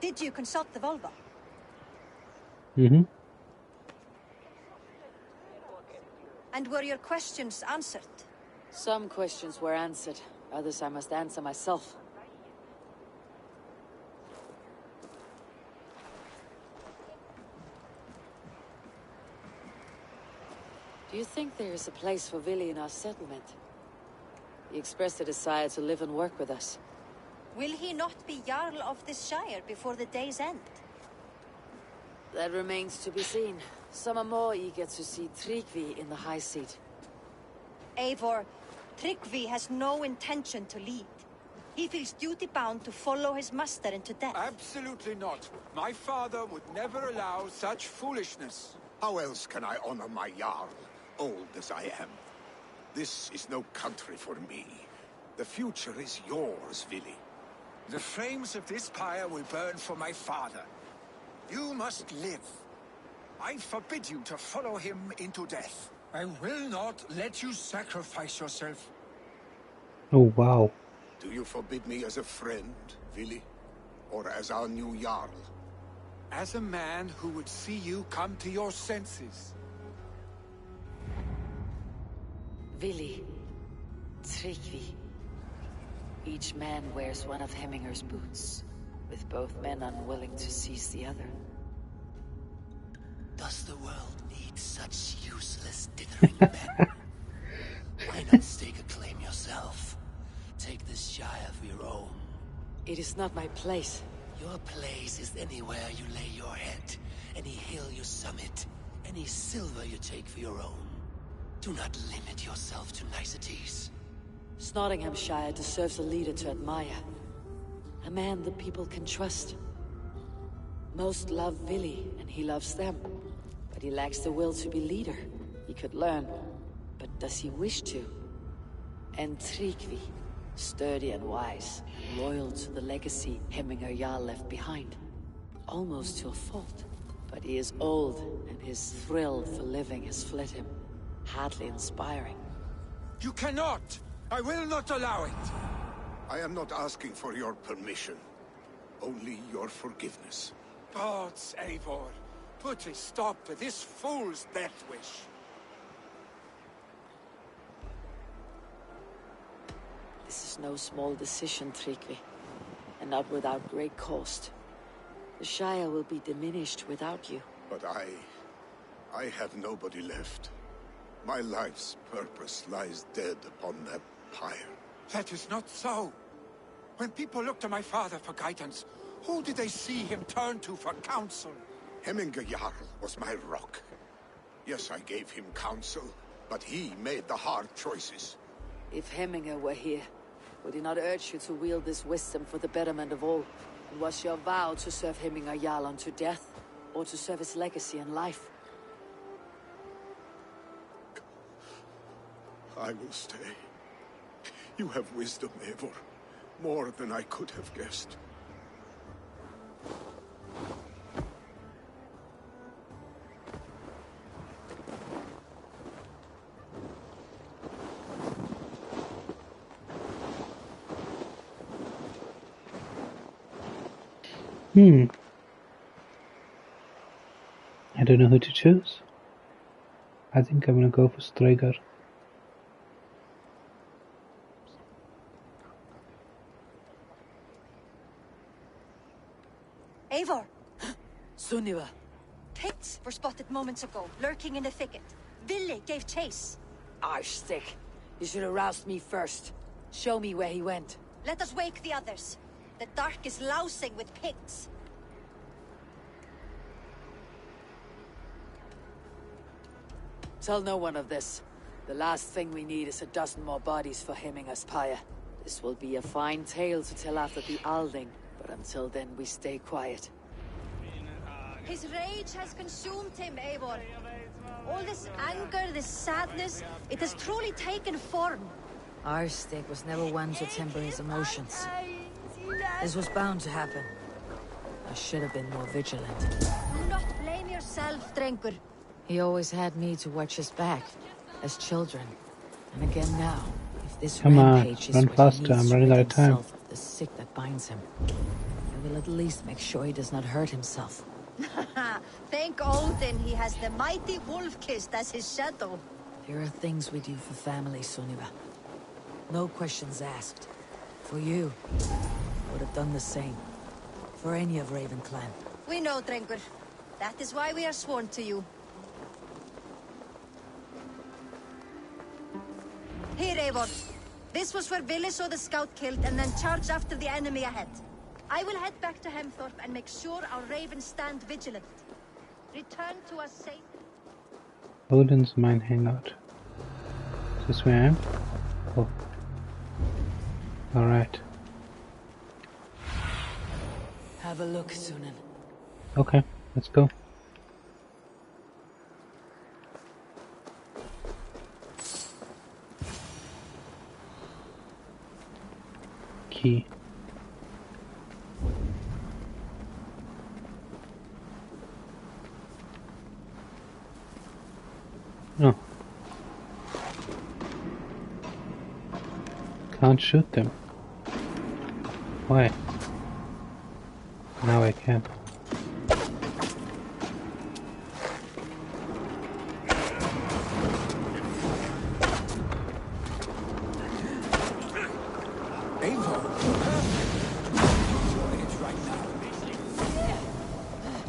Did you consult the Volva? Mm-hmm. And were your questions answered? Some questions were answered. Others I must answer myself. Do you think there is a place for Vili in our settlement? He expressed a desire to live and work with us. Will he not be Jarl of this shire before the day's end? That remains to be seen. Some are more eager to see Tryggvi in the high seat. Eivor, Tryggvi has no intention to lead. He feels duty-bound to follow his master into death. Absolutely not. My father would never allow such foolishness. How else can I honor my Jarl, old as I am? This is no country for me. The future is yours, Vili. The flames of this pyre will burn for my father. You must live. I forbid you to follow him into death. I will not let you sacrifice yourself. Oh, wow. Do you forbid me as a friend, Vili? Or as our new Jarl? As a man who would see you come to your senses. Vili, Tryggvi. Each man wears one of Hemminger's boots, with both men unwilling to seize the other. Does the world need such useless dithering men? Why not stake a claim yourself? Take this shire for your own. It is not my place. Your place is anywhere you lay your head, any hill you summit, any silver you take for your own. Do not limit yourself to niceties. Snotinghamscire deserves a leader to admire. A man the people can trust. Most love Vili, and he loves them. But he lacks the will to be leader. He could learn, but does he wish to? And Tryggvi, sturdy and wise, loyal to the legacy Hemminger Jarl left behind. Almost to a fault. But he is old, and his thrill for living has fled him. Hardly inspiring. You cannot! I will not allow it! I am not asking for your permission. Only your forgiveness. Gods, Eivor, put a stop to this fool's death wish. This is no small decision, Tryggvi, and not without great cost. The Shire will be diminished without you. But I have nobody left. My life's purpose lies dead upon that pyre. That is not so. When people look to my father for guidance, who did they see him turn to for counsel? Hemminger Jarl was my rock. Yes, I gave him counsel, but he made the hard choices. If Hemminger were here, would he not urge you to wield this wisdom for the betterment of all? And was your vow to serve Hemminger Jarl unto death, or to serve his legacy in life? I will stay. You have wisdom, Eivor. More than I could have guessed. I don't know who to choose. I think I'm gonna go for Striger. Eivor! Sunniva! Picts were spotted moments ago, lurking in the thicket. Vili gave chase. Arstick! You should have roused me first. Show me where he went. Let us wake the others. The dark is lousing with pigs. Tell no one of this. The last thing we need is a dozen more bodies for Hemminger's pyre. This will be a fine tale to tell after the Alding, but until then we stay quiet. His rage has consumed him, Eivor. All this anger, this sadness, it has truly taken form. Arstick was never one to temper his emotions. This was bound to happen. I should have been more vigilant. Do not blame yourself, Drengur. He always had me to watch his back, as children. And again now, if this Come on, rampage is run what he faster, needs I'm to running rid out of time. himself of the sick that binds him. will at least make sure he does not hurt himself. Thank Odin he has the mighty Wolf-Kissed as his shadow. There are things we do for family, Sunniva. No questions asked. For you, I would have done the same. For any of Raven clan. We know, Drengur. That is why we are sworn to you. Here, Eivor. This was where Vili saw the scout killed and then charged after the enemy ahead. I will head back to Hemthorpe and make sure our ravens stand vigilant. Return to us safe. Odin's mine hangout. Is this where I am? Oh. Alright. Have a look, Sunan. Okay, let's go. Key. Oh. Can't shoot them. Why? Now I can.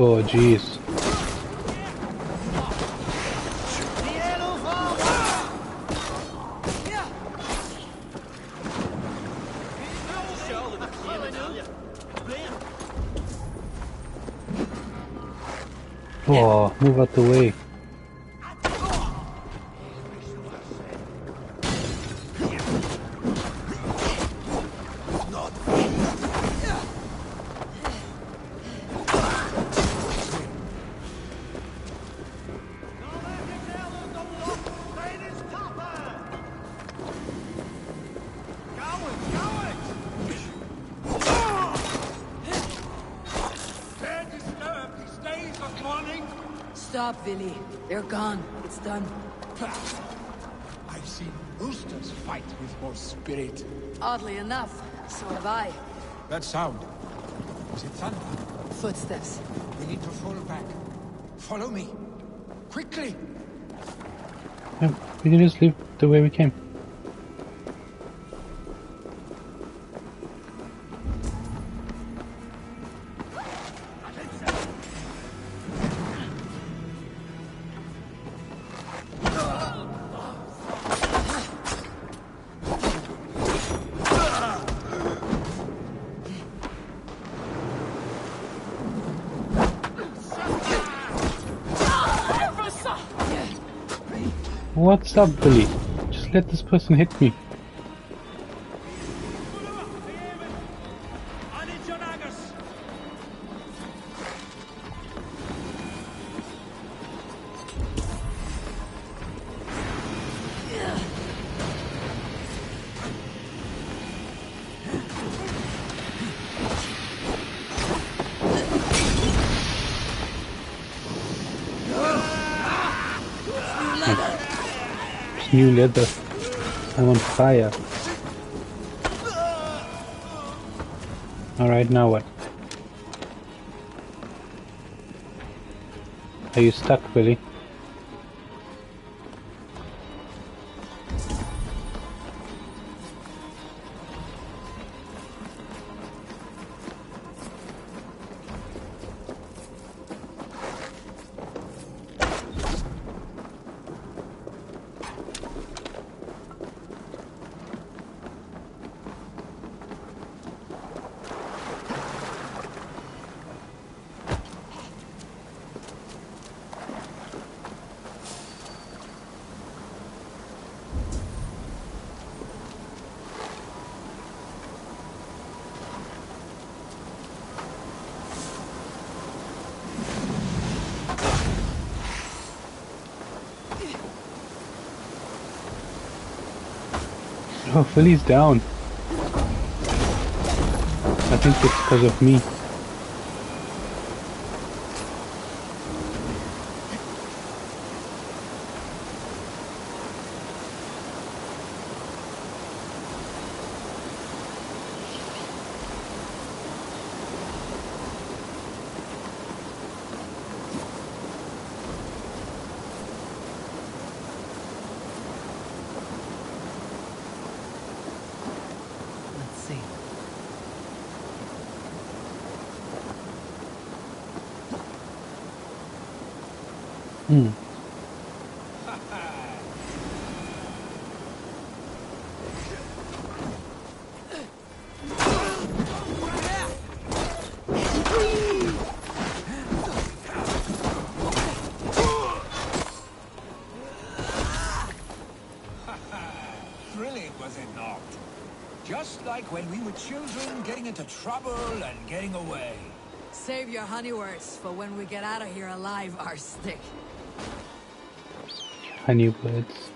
Oh jeez. Oh, move out the way. Stop, Vili. They're gone. It's done. I've seen roosters fight with more spirit. Oddly enough, so have I. That sound. Is it thunder? Footsteps. We need to fall back. Follow me. Quickly! Yeah, we can just leave the way we came. What's up, Billy? Just let this person hit me. New leather. I'm on fire. Alright, now what? Are you stuck, Billy? Oh, Philly's down. I think it's because of me. Thrilling, was it not? Just like when we were children, getting into trouble and getting away. Save your honey words for when we get out of here alive, our stick. Honey birds.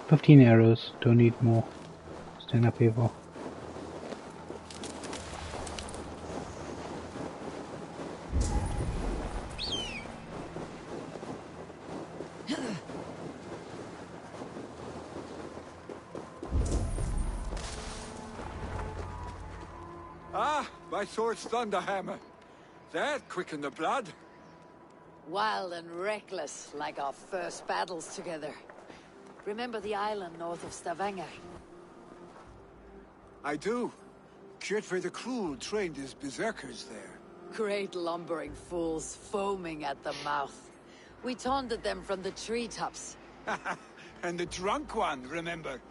"15 arrows. Don't need more. Stand up, Eivor." Ah, my sword's thunderhammer. That quickened the blood. Wild and reckless, like our first battles together. Remember the island north of Stavanger? I do. Kjotve the Cruel trained his berserkers there. Great lumbering fools, foaming at the mouth. We taunted them from the treetops. And the drunk one, remember?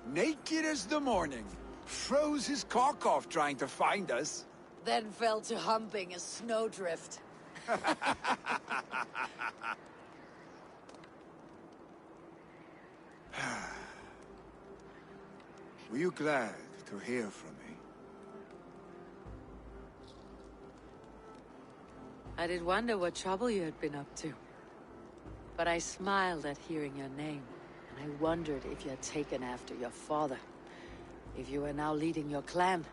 Naked as the morning. Froze his cock off trying to find us. Then fell to humping a snowdrift. Were you glad to hear from me? I did wonder what trouble you had been up to. But I smiled at hearing your name, and I wondered if you had taken after your father. If you were now leading your clan.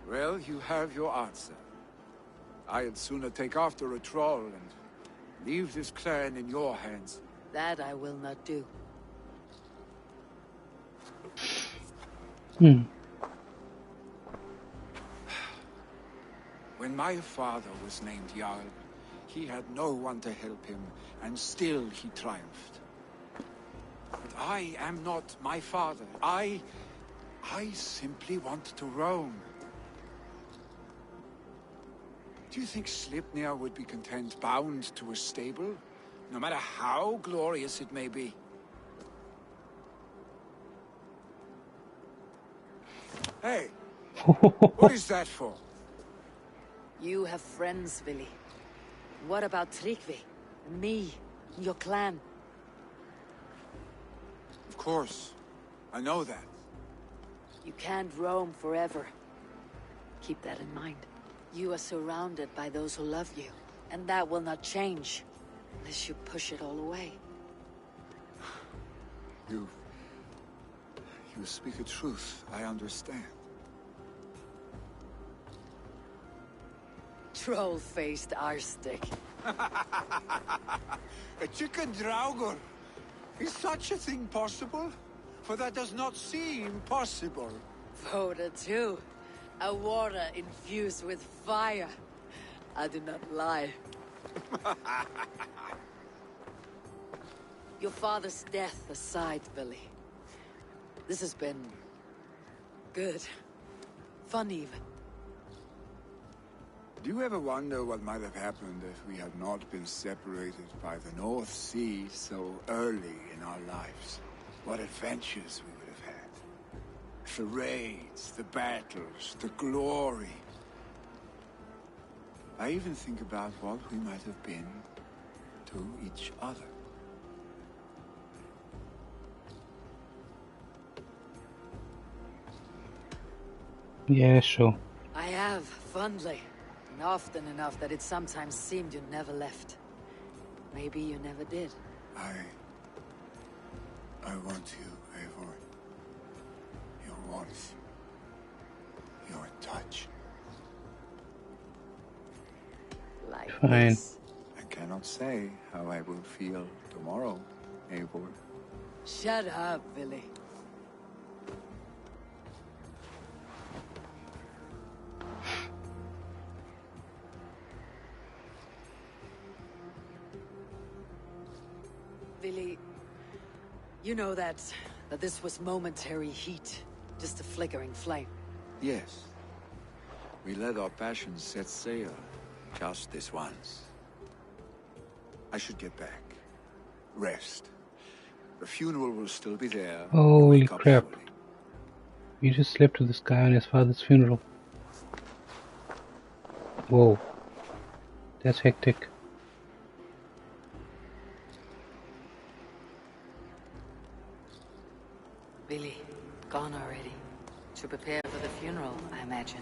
Well, you have your answer. I'd sooner take after a troll and leave this clan in your hands. That I will not do. When my father was named Jarl, he had no one to help him, and still he triumphed. But I am not my father. I simply want to roam. Do you think Sleipnir would be content bound to a stable, no matter how glorious it may be? Hey, what is that for? You have friends, Vili. What about Tryggvi? And me? And your clan? Of course. I know that. You can't roam forever. Keep that in mind. You are surrounded by those who love you. And that will not change. Unless you push it all away. You speak a truth. I understand. Troll-faced arstick. A chicken draugur. Is such a thing possible? For that does not seem possible. Voda too. A water infused with fire. I do not lie. Your father's death aside, Billy. This has been... good. Fun even. Do you ever wonder what might have happened if we had not been separated by the North Sea so early in our lives? What adventures we would have had. The raids, the battles, the glory. I even think about what we might have been to each other. Yeah, sure. I have, fondly. And often enough that it sometimes seemed you never left. Maybe you never did. I want you, Eivor. Your warmth. Your touch. Like Fine. this. I cannot say how I will feel tomorrow, Eivor. Shut up, Billy. Billy, you know that That this was momentary heat, just a flickering flame. Yes. We let our passions set sail, just this once. I should get back. Rest. The funeral will still be there. Holy Wake up crap. fully. You just slept with this guy on his father's funeral. Whoa. That's hectic. Billy, gone already. To prepare for the funeral, I imagine.